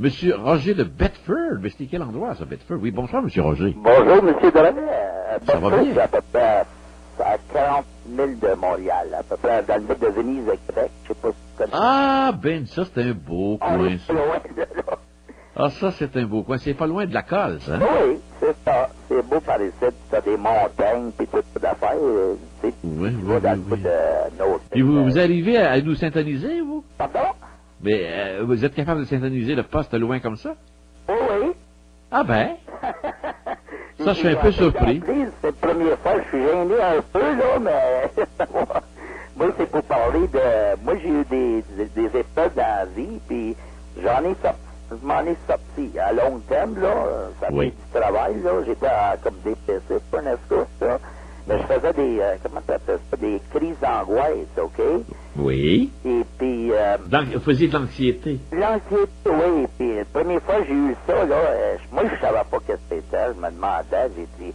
Monsieur Roger de Bedford. Mais c'était quel endroit, ça, Bedford? Oui, bonsoir, Monsieur Roger. Bonjour, M. Drolet. Ça va bien? C'est à peu près à 40 000 de Montréal, à peu près dans le milieu de Venise, Québec. Je sais pas si tu connais. Ah, ben, ça, c'est un beau On coin, est ça. pas loin de là. Ah, ça, c'est un beau coin. C'est pas loin de la Colle, ça, hein? Oui, c'est ça. C'est beau par ici. Tu as des montagnes, puis tout d'affaires. Tu sais, Oui, tu oui, vas dans oui, le bout oui. de nos... Puis vous arrivez à nous syntoniser, vous? Pardon? Mais vous êtes capable de syntoniser le poste loin comme ça? Oui, oui. Ah ben, ça, je suis un peu surpris. C'est la première fois, je suis gêné un peu, là, mais... Moi, c'est pour parler de... Moi, j'ai eu des épreuves dans la vie, puis j'en ai sorti. Je m'en ai sorti. À long terme, là, ça fait Oui. du travail, là. J'étais comme dépressif, pas n'est-ce ça? Mais je faisais des... comment tu appelles ça? Des crises d'angoisse, OK? Oui. Et puis... Donc, vous faisiez de l'anxiété. L'anxiété, oui. Puis la première fois que j'ai eu ça, là, moi, je savais pas qu'est-ce que c'était. Je me demandais, j'ai dit,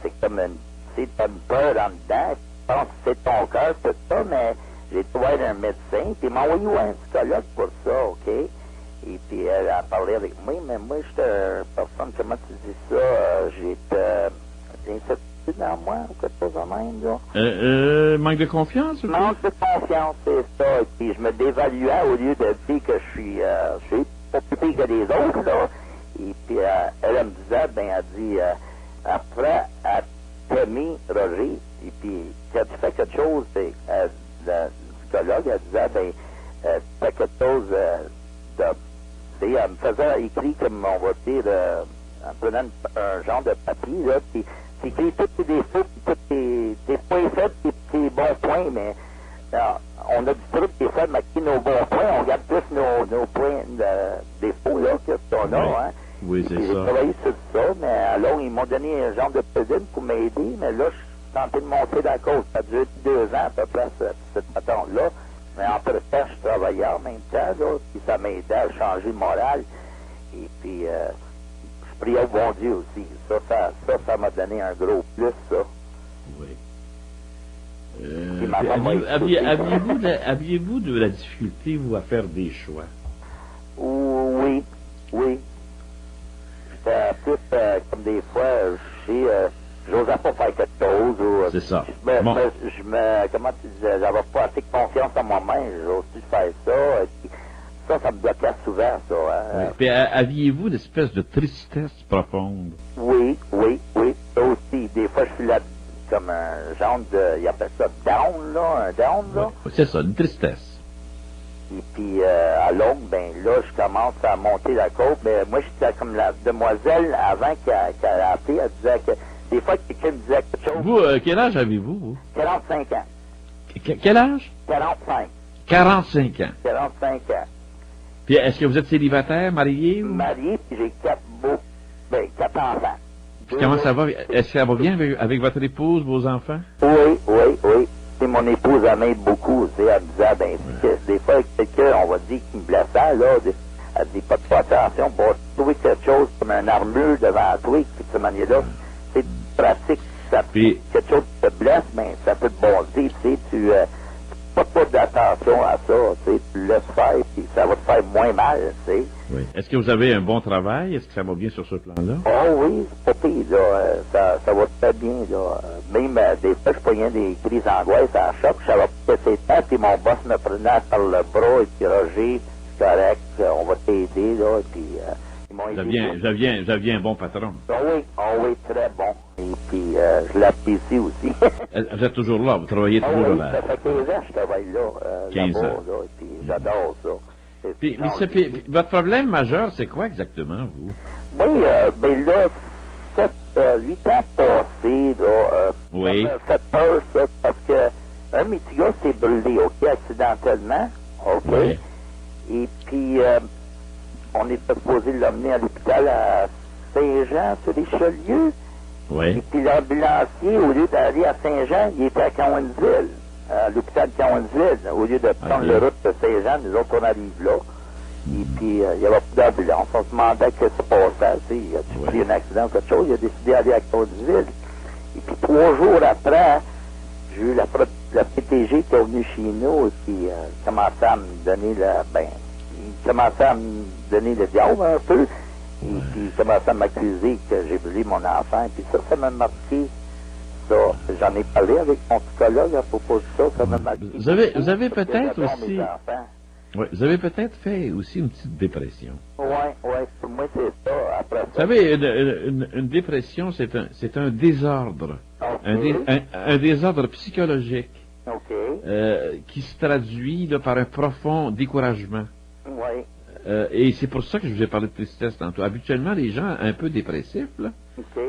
c'est comme une... C'est une peur en dedans. Je pense que c'est ton cœur, tout ça, mais j'ai trouvé un médecin, puis il m'a envoyé un psychologue pour ça, OK? Et puis elle a parlé avec moi, mais moi, j'étais une personne, comment tu dis ça, j'ai incertitude dans moi, ou quelque chose de même, là. Manque de confiance, ou quoi? Manque de confiance, c'est ça. Et puis je me dévaluais au lieu de dire que je suis pas plus pire que les autres, là. Et puis elle me disait, ben, elle dit, après, elle t'a mis, Roger, et puis quand tu fais quelque chose, ben, la psychologue, elle disait, ben, tu fais quelque chose de... Elle me faisait écrire, comme on va dire, en prenant un genre de papier, là, puis tu écris tous tes défauts, puis tous tes points faibles, puis tes bons points, mais on a du truc qui est fait de marquer nos bons points, on garde plus nos points de défauts, là, que qu'on a, Oui. hein. Oui, c'est Puis j'ai ça. travaillé sur ça, mais alors ils m'ont donné un genre de pédine pour m'aider, mais là, je suis tenté de monter dans la côte. Ça a duré 2 ans à peu près, cette patente-là. Mais en peu de temps, je travaillais en même temps, là, puis ça m'aidait à changer le moral. Et puis, je priais au bon Dieu aussi. Ça m'a donné un gros plus, ça. Oui. Puis ma femme m'a écouté. Aviez-vous de la difficulté, vous, à faire des choix? Oui, oui. J'étais plus comme des fois, j'osais pas faire quelque chose. Ou, C'est ça. Comment Bon. tu disais, j'avais pas assez de confiance en moi-même, j'ose-tu faire ça. Et puis, ça me bloquait souvent, ça. Hein? Oui. Puis aviez-vous une espèce de tristesse profonde? Oui. Ça aussi, des fois, je suis là comme un genre de, ils appellent ça down, là, un down, là. Oui, c'est ça, une tristesse. Et puis, à longue, ben là, je commence à monter la côte. Mais moi, j'étais comme la demoiselle avant qu'elle a appelé. Elle disait que des fois, quelqu'un me disait quelque chose. Vous, quel âge avez-vous, vous? 45 ans. Quel âge? 45. 45 ans. 45 ans. Puis est-ce que vous êtes célibataire, marié? Ou... Marié, puis j'ai 4 enfants. Puis comment ça va? Est-ce que ça va bien avec votre épouse, vos enfants? Oui. Et mon épouse, elle m'aide beaucoup. Tu sais, elle me disait, ben, des fois, quelqu'un, on va dire, qui me blessait, là, elle dit, pas de faire attention, pour trouver quelque chose comme un armure devant toi, puis de cette manière-là, c'est pratique. Ça, Puis- quelque chose qui te blesse, mais ça peut te bondir, tu sais, tu pas d'attention à ça, tu sais, tu le laisses faire, puis ça va te faire moins mal, tu sais. Oui. Est-ce que vous avez un bon travail? Est-ce que ça va bien sur ce plan-là? Oh oui, c'est pas pire, là. Ça va très bien, là. Même des fois, je pognais des crises d'angoisse à la shop, je savais pas ce que c'était, puis mon boss me prenait par le bras, et puis Roger, c'est correct, on va t'aider, là, puis ils m'ont aidé. Vous aviez un bon patron. Oh oui, très bon. Et puis, je l'apprécie aussi. Vous êtes toujours là, vous travaillez Ah toujours oui, là. ça fait 15 ans que je travaille là, 15 là-bas, ans. là, et puis j'adore ça. Puis, votre problème majeur, c'est quoi exactement, vous? Oui, ben là, 8 ans passés, là, Oui. ça m'a fait peur, ça, parce que un de mes petits gars s'est brûlé, OK, accidentellement, OK, Oui. et puis on était supposé l'emmener à l'hôpital à Saint-Jean, sur les Chaulieux, et Oui. puis l'ambulancier, au lieu d'aller à Saint-Jean, il était à Cowansville, à l'hôpital de Cowansville, au lieu de prendre Ok. la route de Saint-Jean, nous autres, on arrive là. Et puis, il n'y avait plus d'ambulance. On se demandait ce qui se passait. Tu sais, a-tu pris un accident ou quelque chose? Il a décidé d'aller à Cowansville. Et puis, 3 jours après, j'ai eu la PTG qui est venue chez nous et qui commençait à me donner il commençait à me donner le diable un peu. Et puis il commençait à m'accuser que j'ai brûlé mon enfant. Puis ça m'a marqué. Ça, j'en ai parlé avec mon psychologue à propos de ça. Ça m'a marqué. Vous avez Parce que peut-être j'adore aussi... mes enfants. Ouais, vous avez peut-être fait aussi une petite dépression. Ouais, pour moi c'est ça. Après ça. Vous savez, une dépression, c'est un désordre. OK. Un désordre psychologique OK. qui se traduit là, par un profond découragement. Oui. Et c'est pour ça que je vous ai parlé de tristesse tantôt. Habituellement, les gens un peu dépressifs là, OK.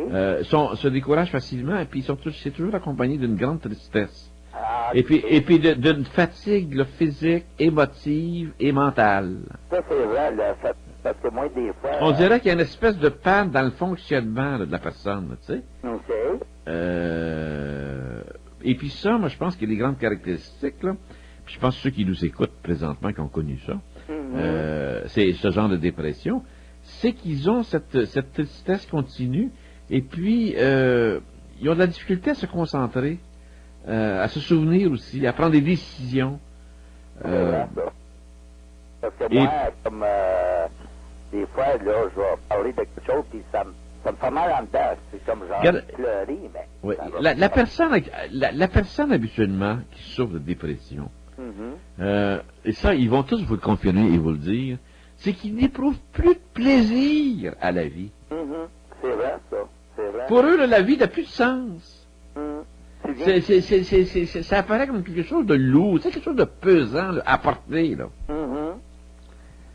se découragent facilement et puis c'est toujours accompagné d'une grande tristesse. Ah, Et puis d'une fatigue là, physique, émotive et mentale. ça c'est vrai, là. Parce que moi, des fois. On dirait qu'il y a une espèce de panne dans le fonctionnement là, de la personne, là, tu sais. OK. Et puis ça, moi, je pense qu'il y a des grandes caractéristiques, là. Puis je pense que ceux qui nous écoutent présentement, qui ont connu ça, c'est ce genre de dépression, c'est qu'ils ont cette tristesse continue, et puis ils ont de la difficulté à se concentrer, à se souvenir aussi, à prendre des décisions. C'est vrai, ça. Parce que moi, comme des fois, là, je vais parler de quelque chose, puis ça me fait mal en dedans. C'est comme genre pleurer, mais. Oui. La personne habituellement qui souffre de dépression, et ça, ils vont tous vous le confirmer et vous le dire, c'est qu'ils n'éprouvent plus de plaisir à la vie. C'est vrai, ça. C'est vrai. Pour eux, là, la vie n'a plus de sens. C'est bien. Ça apparaît comme quelque chose de lourd, c'est quelque chose de pesant là, à porter. Là.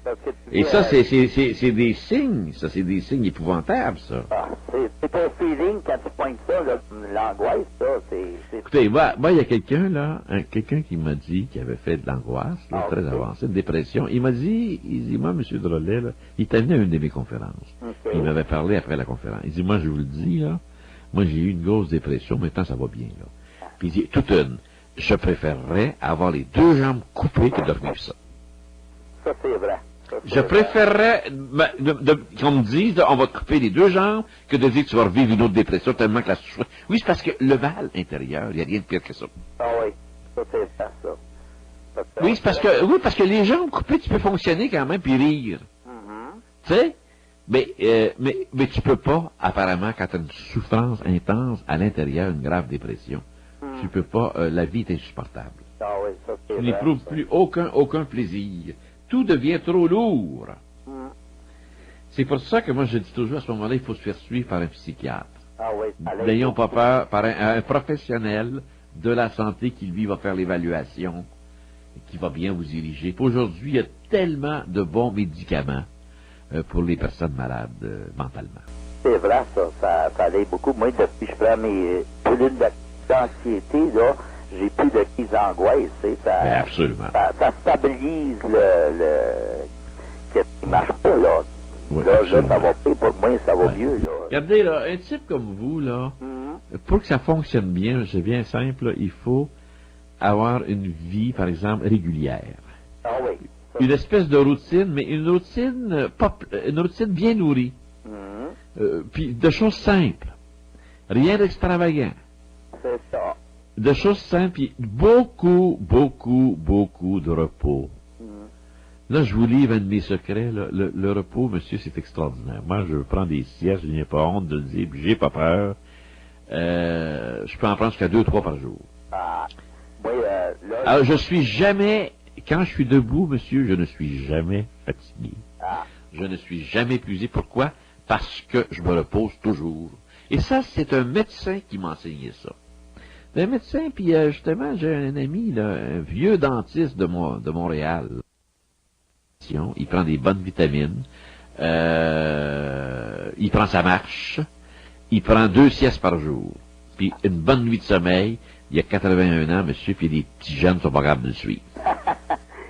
Parce que Et ça, c'est des signes, ça, c'est des signes épouvantables, ça. Ah, c'est un feeling quand tu pointes ça, là, l'angoisse, ça, c'est... Écoutez, moi, il y a quelqu'un, là, quelqu'un qui m'a dit qu'il avait fait de l'angoisse, là, très avancée, de dépression. Il dit, moi, M. Drolet, là, il était venu à une de mes conférences. Il m'avait parlé après la conférence. Il dit, moi, je vous le dis, là, moi, j'ai eu une grosse dépression, maintenant, ça va bien, là. Puis il dit, je préférerais avoir les deux jambes coupées que de vivre ça. Ça, c'est vrai. Je préférerais qu'on me dise, on va te couper les deux jambes, que de dire que tu vas revivre une autre dépression tellement que la souffrance. Oui, c'est parce que le mal intérieur, il n'y a rien de pire que ça. Ah oui, ça c'est ça. Oui, c'est parce que les jambes coupées, tu peux fonctionner quand même puis rire. Tu sais? Mais tu peux pas, apparemment, quand tu as une souffrance intense à l'intérieur, une grave dépression, tu peux pas, la vie est insupportable. Ah oui, ça c'est Tu vrai. n'éprouves plus aucun plaisir. Tout devient trop lourd. C'est pour ça que moi je dis toujours à ce moment-là, il faut se faire suivre par un psychiatre. Ah oui, N'ayons pas peur, par un professionnel de la santé qui lui va faire l'évaluation, qui va bien vous diriger. Aujourd'hui, il y a tellement de bons médicaments pour les personnes malades mentalement. C'est vrai, ça allait beaucoup. Moi, depuis que je prends mes pilules d'anxiété, là, j'ai plus de crise d'angoisse, tu sais, ça, absolument. Ça stabilise qu'est-ce qui marche pas, là. Oui, là, ça va pas, pour moi, ça va mieux, là. Regardez, là, un type comme vous, là, pour que ça fonctionne bien, c'est bien simple, là, il faut avoir une vie, par exemple, régulière. Ah oui. Une espèce de routine, mais une routine bien nourrie. Puis de choses simples. Rien d'extravagant. C'est ça. De choses simples, puis beaucoup de repos. Là, je vous livre un de mes secrets. Là. Le repos, monsieur, c'est extraordinaire. Moi, je prends des siestes, je n'ai pas honte de le dire, puis j'ai pas peur. Je peux en prendre jusqu'à 2-3 par jour. Ah, oui, là... Alors, je suis jamais... Quand je suis debout, monsieur, je ne suis jamais fatigué. Je ne suis jamais épuisé. Pourquoi? Parce que je me repose toujours. Et ça, c'est un médecin qui m'a enseigné ça. Un médecin, puis justement, j'ai un ami, là, un vieux dentiste de Montréal. Il prend des bonnes vitamines. Il prend sa marche. Il prend 2 siestes par jour. Puis une bonne nuit de sommeil. Il a 81 ans, monsieur, puis les petits jeunes sont pas capables de le suivre.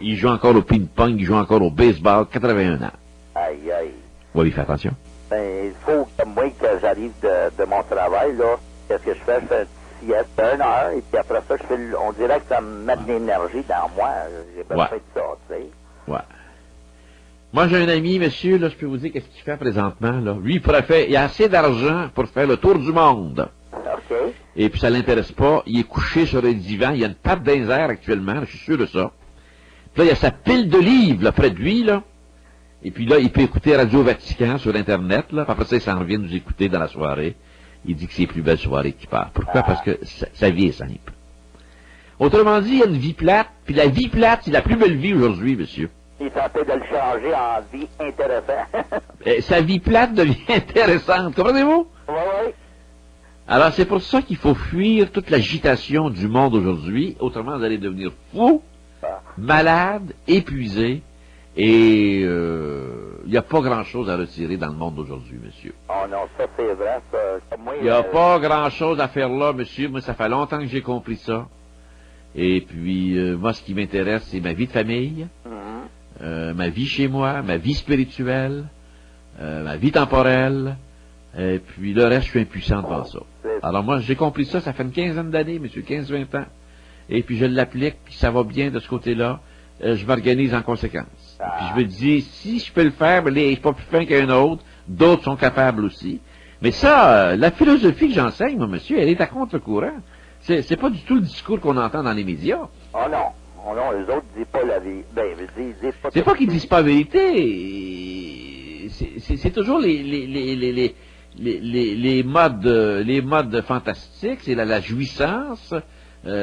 Il joue encore au ping-pong, il joue encore au baseball, 81 ans. Aïe, aïe. Oui, fais attention. Ben, il faut que moi, que j'arrive de mon travail, là, qu'est-ce que je fais? Je fais une sieste d'1 heure, et puis après ça, on dirait que ça me met de l'énergie dans moi. J'ai besoin de ça, tu sais. Ouais. Moi, j'ai un ami, monsieur, là, je peux vous dire qu'est-ce qu'il fait présentement, là. Lui, il a assez d'argent pour faire le tour du monde. OK. Et puis ça l'intéresse pas. Il est couché sur un divan. Il y a une patte dans les airs actuellement. Je suis sûr de ça. Puis là, il y a sa pile de livres là, près de lui, là. Et puis là, il peut écouter Radio Vatican sur Internet, là. Puis après ça, il s'en revient nous écouter dans la soirée. Il dit que c'est les plus belles soirées qui partent. Pourquoi? Parce que sa vie est simple. Autrement dit, il y a une vie plate, puis la vie plate, c'est la plus belle vie aujourd'hui, monsieur. Il tentait de le changer en vie intéressante. Sa vie plate devient intéressante, comprenez-vous? Oui, oui. Alors, c'est pour ça qu'il faut fuir toute l'agitation du monde aujourd'hui. Autrement, vous allez devenir fou, malade, épuisé, et il n'y a pas grand-chose à retirer dans le monde d'aujourd'hui, monsieur. Oh non, ça c'est vrai, ça. Moi, Il n'y a pas grand-chose à faire là, monsieur. Moi, ça fait longtemps que j'ai compris ça. Et puis, moi, ce qui m'intéresse, c'est ma vie de famille, ma vie chez moi, ma vie spirituelle, ma vie temporelle, et puis le reste, je suis impuissant devant ça. Alors moi, j'ai compris ça fait une quinzaine d'années, monsieur, 15-20 ans. Et puis je l'applique, puis ça va bien de ce côté-là. Je m'organise en conséquence. Puis je me dis, si je peux le faire, ben, je suis pas plus fin qu'un autre, d'autres sont capables aussi. Mais ça, la philosophie que j'enseigne, moi, monsieur, elle est à contre-courant. C'est pas du tout le discours qu'on entend dans les médias. Oh non. Oh non, les autres disent pas la vie. Ben, ils disent pas... C'est pas qu'ils disent pas la vérité. C'est toujours les modes fantastiques, c'est la jouissance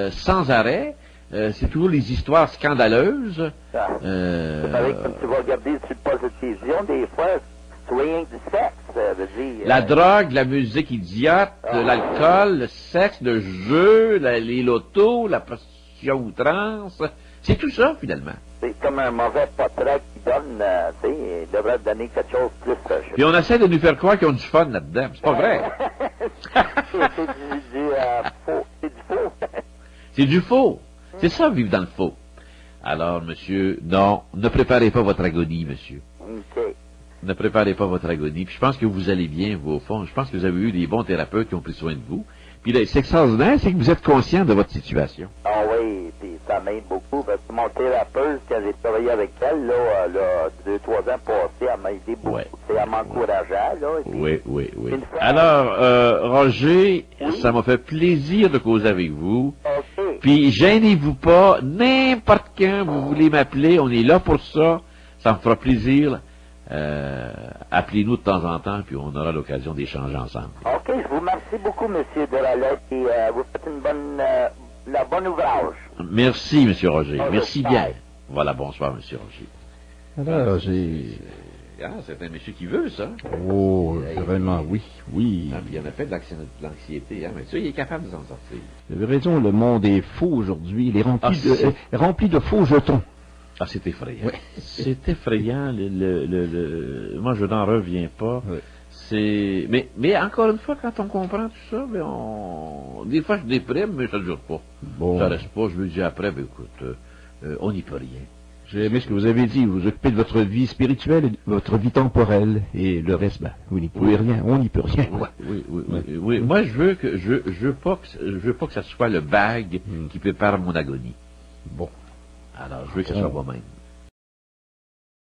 sans arrêt. C'est toujours les histoires scandaleuses. C'est pareil comme tu vas regarder sur le poste de télévision, des fois, c'est rien que du sexe, veut dire. La drogue, la musique idiote, l'alcool, le sexe, le jeu, les lotos, la prostitution outrance. C'est tout ça, finalement. C'est comme un mauvais portrait qui donne, tu sais, il devrait donner quelque chose de plus... Puis on essaie de nous faire croire qu'ils ont du fun là-dedans. C'est pas vrai. c'est du faux. C'est du faux. C'est du faux. C'est ça, vivre dans le faux. Alors, monsieur, non, ne préparez pas votre agonie, monsieur. OK. Ne préparez pas votre agonie. Puis je pense que vous allez bien, vous, au fond. Je pense que vous avez eu des bons thérapeutes qui ont pris soin de vous. Puis là, c'est extraordinaire, c'est que vous êtes conscient de votre situation. Ah oui, puis ça m'aide beaucoup, parce que mon thérapeute, quand j'ai travaillé avec elle, là 2-3 ans passés, elle m'a aidé beaucoup. Ouais. Elle m'encourageait, là. Et puis, Oui. une fois- Alors, Roger, Oui? ça m'a fait plaisir de causer avec vous. OK. Puis, gênez-vous pas, n'importe quand vous voulez m'appeler, on est là pour ça. Ça me fera plaisir. Appelez-nous de temps en temps, puis on aura l'occasion d'échanger ensemble. OK, je vous remercie beaucoup, M. Delalette, et vous faites une la bonne ouvrage. Merci, M. Roger. Oh, Merci j'espère. bien. Voilà, bonsoir, M. Roger. Alors, j'ai... C'est un monsieur qui veut, ça. Oh, vraiment, oui. Ah, puis il en a fait de l'anxiété, hein, mais ça, il est capable de s'en sortir. Vous avez raison, le monde est faux aujourd'hui. Il est rempli de faux jetons. Ah, c'est effrayant. Ouais. C'est effrayant. Moi, je n'en reviens pas. Ouais. Mais encore une fois, quand on comprend tout ça, des fois, je déprime, mais ça ne dure pas. Bon. Ça reste pas. Je me dis après, écoute, on n'y peut rien. J'ai aimé ce que vous avez dit. Vous vous occupez de votre vie spirituelle et de votre vie temporelle. Et le reste, vous n'y pouvez rien. On n'y peut rien. Oui. Moi, je veux pas que ça soit le bague qui prépare mon agonie. Bon. Alors, je veux que ce soit moi-même.